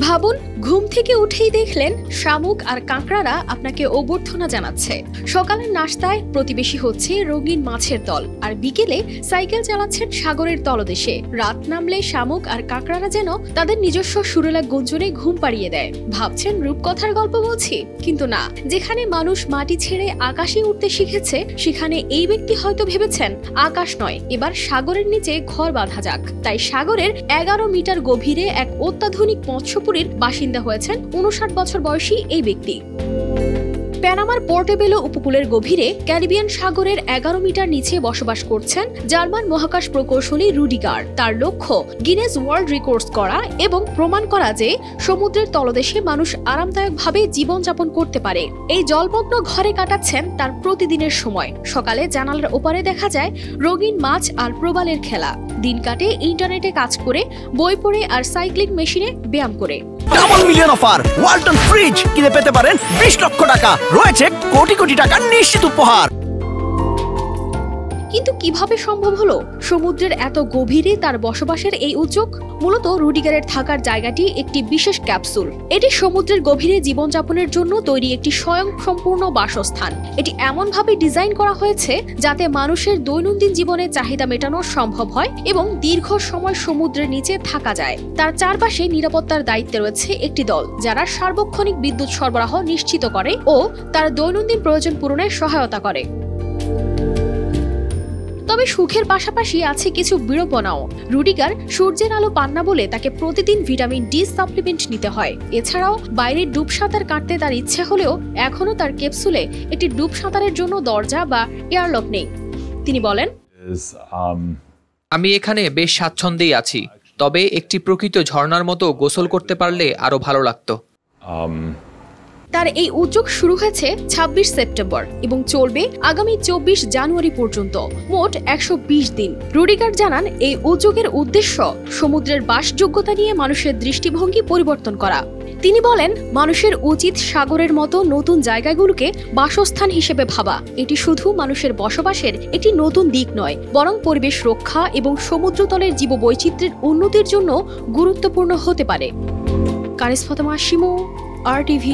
ভাবুন, ঘুম থেকে উঠেই দেখলেন শামুক আর কাঁকড়ারা আপনাকে অভ্যর্থনা জানাচ্ছে। সকালের নাস্তায় প্রতিবেশী হচ্ছে রঙিন মাছের দল, আর বিকেলে সাইকেল চালাচ্ছেন সাগরের তলদেশে। রাত নামলে শামুক আর কাঁকড়ারা যেন তাদের নিজস্ব সুরেলা গুঞ্জনে ঘুম পাড়িয়ে দেয়। ভাবছেন রূপকথার গল্প বলছি, কিন্তু না। যেখানে মানুষ মাটি ছেড়ে আকাশে উঠতে শিখেছে, সেখানে এই ব্যক্তি হয়তো ভেবেছেন আকাশ নয়, এবার সাগরের নিচে ঘর বাঁধা যাক। তাই সাগরের 11 মিটার গভীরে এক অত্যাধুনিক মৎস্যপুরীর বাসিন্দা হয়েছেন 59 বছর বয়সী এই ব্যক্তি। প্যানামার পোর্টেবেলো উপকূলের গভীরে ক্যারিবিয়ান সাগরের 11 মিটার নিচে বসবাস করছেন জার্মান মহাকাশ প্রকৌশলী রুডিগার। তার লক্ষ্য গিনেস ওয়ার্ল্ড রেকর্ডস করা এবং প্রমাণ করা যে সমুদ্রের তলদেশে মানুষ আরামদায়কভাবে জীবনযাপন করতে পারে। এই জলমগ্ন ঘরে কাটাচ্ছেন তার প্রতিদিনের সময়। সকালে জানালার ওপারে দেখা যায় রঙিন মাছ আর প্রবালের খেলা। দিন কাটে ইন্টারনেটে কাজ করে, বই পড়ে আর সাইক্লিং মেশিনে ব্যায়াম করে। Double million offer Walton fridge কিনে পেতে পারেন 20 লক্ষ টাকা, রয়েছে কোটি কোটি টাকার নিশ্চিত উপহার। কিন্তু কিভাবে সম্ভব হলো সমুদ্রের এত গভীরে তার বসবাসের এই উদ্যোগ? মূলত রুডিগারের থাকার জায়গাটি একটি বিশেষ ক্যাপসুল। এটি সমুদ্রের গভীরে জীবনযাপনের জন্য তৈরি একটি স্বয়ংসম্পূর্ণ বাসস্থান। এটি এমনভাবে ডিজাইন করা হয়েছে যাতে মানুষের দৈনন্দিন জীবনের চাহিদা মেটানো সম্ভব হয় এবং দীর্ঘ সময় সমুদ্রের নিচে থাকা যায়। তার চারপাশে নিরাপত্তার দায়িত্বে রয়েছে একটি দল, যারা সার্বক্ষণিক বিদ্যুৎ সরবরাহ নিশ্চিত করে ও তার দৈনন্দিন প্রয়োজন পূরণে সহায়তা করে। তবে সুখের পাশাপাশি আছে কিছু বিড়ম্বনাও। রুডিগার সূর্যের আলো পান না বলে তাকে প্রতিদিন ভিটামিন ডি সাপ্লিমেন্ট নিতে হয়। এছাড়াও বাইরে ডুব সাঁতার কাটতে তার ইচ্ছে হলেও এখনো তার ক্যাপসুলে একটি ডুব সাঁতারের জন্য দরজা বা এয়ারলক নেই। তিনি বলেন, আমি এখানে বেশ স্বাচ্ছন্দ্যেই আছি, তবে একটি প্রকৃত ঝর্ণার মতো গোসল করতে পারলে আরো ভালো লাগতো। তার এই উদ্যোগ শুরু হয়েছে 26 সেপ্টেম্বর এবং চলবে আগামী 24 জানুয়ারি পর্যন্ত, মোট 120 দিন। রুডিগার জানান, এই উদ্যোগের উদ্দেশ্য সমুদ্রের বাসযোগ্যতা নিয়ে মানুষের দৃষ্টিভঙ্গি পরিবর্তন করা। তিনি বলেন, মানুষের উচিত সাগরের মতো নতুন জায়গাগুলোকে বাসস্থান হিসেবে ভাবা। এটি শুধু মানুষের বসবাসের একটি নতুন দিক নয়, বরং পরিবেশ রক্ষা এবং সমুদ্রতলের জীববৈচিত্র্যের উন্নতির জন্য গুরুত্বপূর্ণ হতে পারে। কারিস ফাতেমা শিমু, RTV।